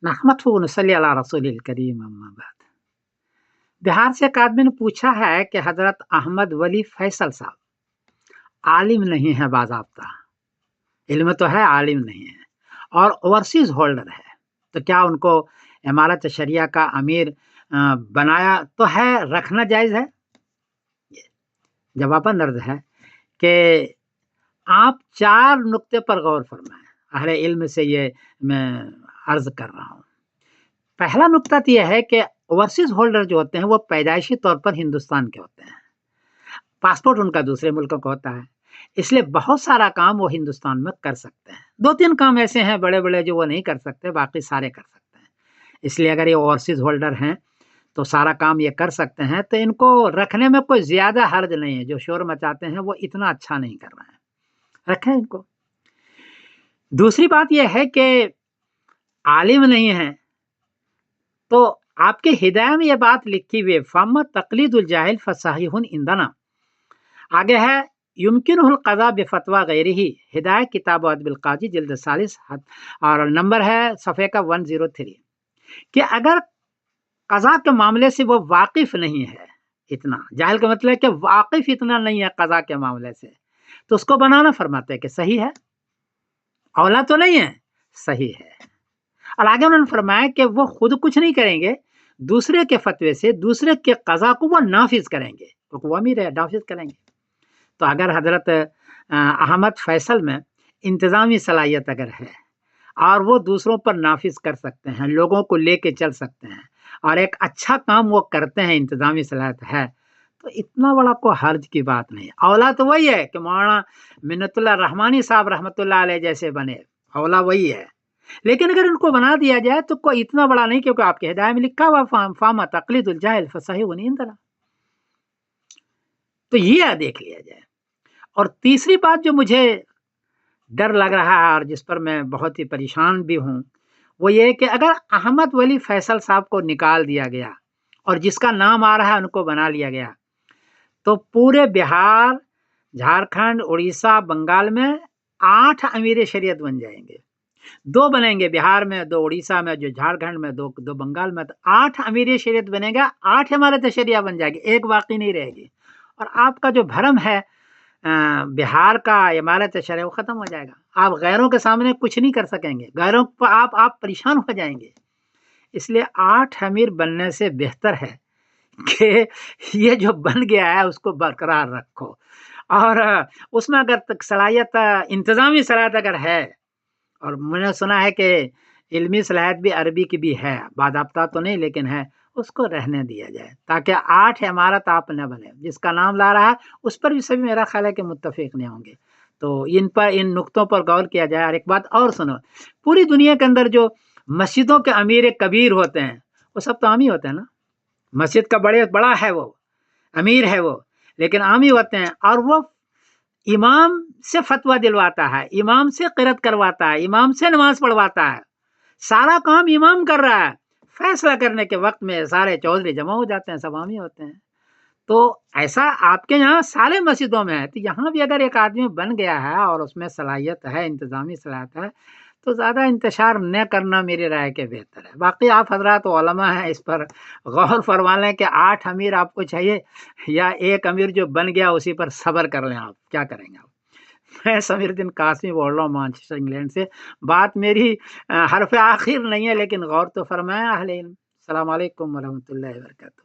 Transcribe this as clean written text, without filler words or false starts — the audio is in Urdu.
نحمده ونصلی علی رسول الکریم اما بعد۔ بہار سے ایک آدمی نے پوچھا ہے کہ حضرت احمد ولی فیصل صاحب عالم نہیں ہے، باضابطہ علم تو ہے، عالم نہیں ہے اور اوورسیز ہولڈر ہے، تو کیا ان کو امارت شریعہ کا امیر بنایا تو ہے، رکھنا جائز ہے؟ جواباً عرض ہے کہ آپ 4 نقطے پر غور فرمائیں، اہل علم سے یہ میں عرض کر رہا ہوں۔ پہلا نقطہ یہ ہے کہ اوورسیز ہولڈر جو ہوتے ہیں وہ پیدائشی طور پر ہندوستان کے ہوتے ہیں، پاسپورٹ ان کا دوسرے ملکوں کا ہوتا ہے، اس لیے بہت سارا کام وہ ہندوستان میں کر سکتے ہیں۔ 2-3 کام ایسے ہیں بڑے بڑے جو وہ نہیں کر سکتے، باقی سارے کر سکتے ہیں۔ اس لیے اگر یہ اوورسیز ہولڈر ہیں تو سارا کام یہ کر سکتے ہیں، تو ان کو رکھنے میں کوئی زیادہ حرج نہیں ہے۔ جو شور مچاتے ہیں وہ اتنا اچھا نہیں کر رہے ہیں، رکھیں ان کو۔ دوسری بات یہ ہے کہ عالم نہیں ہے تو آپ کے ہدایہ میں یہ بات لکھی ہوئی، فَأَمَّا تَقْلِيدُ الْجَاهِلِ فَصَحِيحٌ عِندَنَا، آگے ہے يُمْكِنُهُ الْقَضَاءُ بِفَتْوَى غَيْرِهِ، ہدایہ کتاب ادب القاضی جلد 40 اور نمبر ہے صفحے کا 103، کہ اگر قضاء کے معاملے سے وہ واقف نہیں ہے، اتنا جاہل کا مطلب ہے کہ واقف اتنا نہیں ہے قضاء کے معاملے سے، تو اس کو بنانا فرماتے ہیں کہ صحیح ہے، اولا تو نہیں ہے، صحیح ہے۔ اور آگے انہوں نے فرمایا کہ وہ خود کچھ نہیں کریں گے، دوسرے کے فتوے سے دوسرے کے قضا کو وہ نافذ کریں گے، کیونکہ وہ امیر ہے، نافذ کریں گے۔ تو اگر حضرت احمد فیصل میں انتظامی صلاحیت اگر ہے اور وہ دوسروں پر نافذ کر سکتے ہیں، لوگوں کو لے کے چل سکتے ہیں اور ایک اچھا کام وہ کرتے ہیں، انتظامی صلاحیت ہے، تو اتنا بڑا کوئی حرج کی بات نہیں۔ اولا تو وہی ہے کہ مولانا منت اللہ رحمانی صاحب رحمۃ اللہ علیہ جیسے بنے، اولا وہی ہے، لیکن اگر ان کو بنا دیا جائے تو کوئی اتنا بڑا نہیں، کیونکہ آپ کے ہدایت میں لکھا ہوا فَأَمَّا تَقْلِيدُ الْجَاهِلِ فَصَحِيحٌ عِندَنَا، تو یہ دیکھ لیا جائے۔ اور تیسری بات جو مجھے ڈر لگ رہا ہے اور جس پر میں بہت ہی پریشان بھی ہوں، وہ یہ کہ اگر احمد ولی فیصل صاحب کو نکال دیا گیا اور جس کا نام آ رہا ہے ان کو بنا لیا گیا، تو پورے بہار، جھارکھنڈ، اڑیسہ، بنگال میں 8 امیر شریعت بن جائیں گے، 2 بنیں گے بہار میں، 2 اڑیسہ میں، جو جھارکھنڈ میں، 2 بنگال میں، تو 8 امیر شریعت بنے گا، 8 امارت شریعہ بن جائے گی، ایک باقی نہیں رہے گی۔ اور آپ کا جو بھرم ہے بہار کا امارت شریعہ وہ ختم ہو جائے گا، آپ غیروں کے سامنے کچھ نہیں کر سکیں گے، غیروں کو آپ پریشان ہو جائیں گے۔ اس لیے 8 امیر بننے سے بہتر ہے کہ یہ جو بن گیا ہے اس کو برقرار رکھو، اور اس میں اگر صلاحیت، انتظامی صلاحیت اگر ہے، اور میں نے سنا ہے کہ علمی صلاحیت بھی عربی کی بھی ہے، باضابطہ تو نہیں لیکن ہے، اس کو رہنے دیا جائے تاکہ 8 عمارت آپ نہ بنے۔ جس کا نام لا رہا ہے اس پر بھی سبھی میرا خیال ہے کہ متفق نہیں ہوں گے، تو ان نقطوں پر غور کیا جائے۔ اور ایک بات اور سنو، پوری دنیا کے اندر جو مسجدوں کے امیر کبیر ہوتے ہیں وہ سب تو عامی ہوتے ہیں نا، مسجد کا بڑا ہے وہ، امیر ہے وہ، لیکن عامی ہوتے ہیں، اور وہ امام سے فتویٰ دلواتا ہے، امام سے قرأت کرواتا ہے، امام سے نماز پڑھواتا ہے، سارا کام امام کر رہا ہے، فیصلہ کرنے کے وقت میں سارے چودھری جمع ہو جاتے ہیں، سب عامی ہوتے ہیں۔ تو ایسا آپ کے یہاں سارے مسجدوں میں ہے، تو یہاں بھی اگر ایک آدمی بن گیا ہے اور اس میں صلاحیت ہے، انتظامی صلاحیت ہے، تو زیادہ انتشار نہ کرنا میری رائے کے بہتر ہے۔ باقی آپ حضرات علماء ہیں، اس پر غور فرما لیں کہ 8 امیر آپ کو چاہیے یا ایک امیر جو بن گیا اسی پر صبر کر لیں، آپ کیا کریں گے؟ میں سمیر الدین قاسمی بول رہا ہوں مانچسٹر انگلینڈ سے۔ بات میری حرف آخر نہیں ہے، لیکن غور تو فرمائیں اہل علم۔ السلام علیکم ورحمۃ اللہ وبرکاتہ۔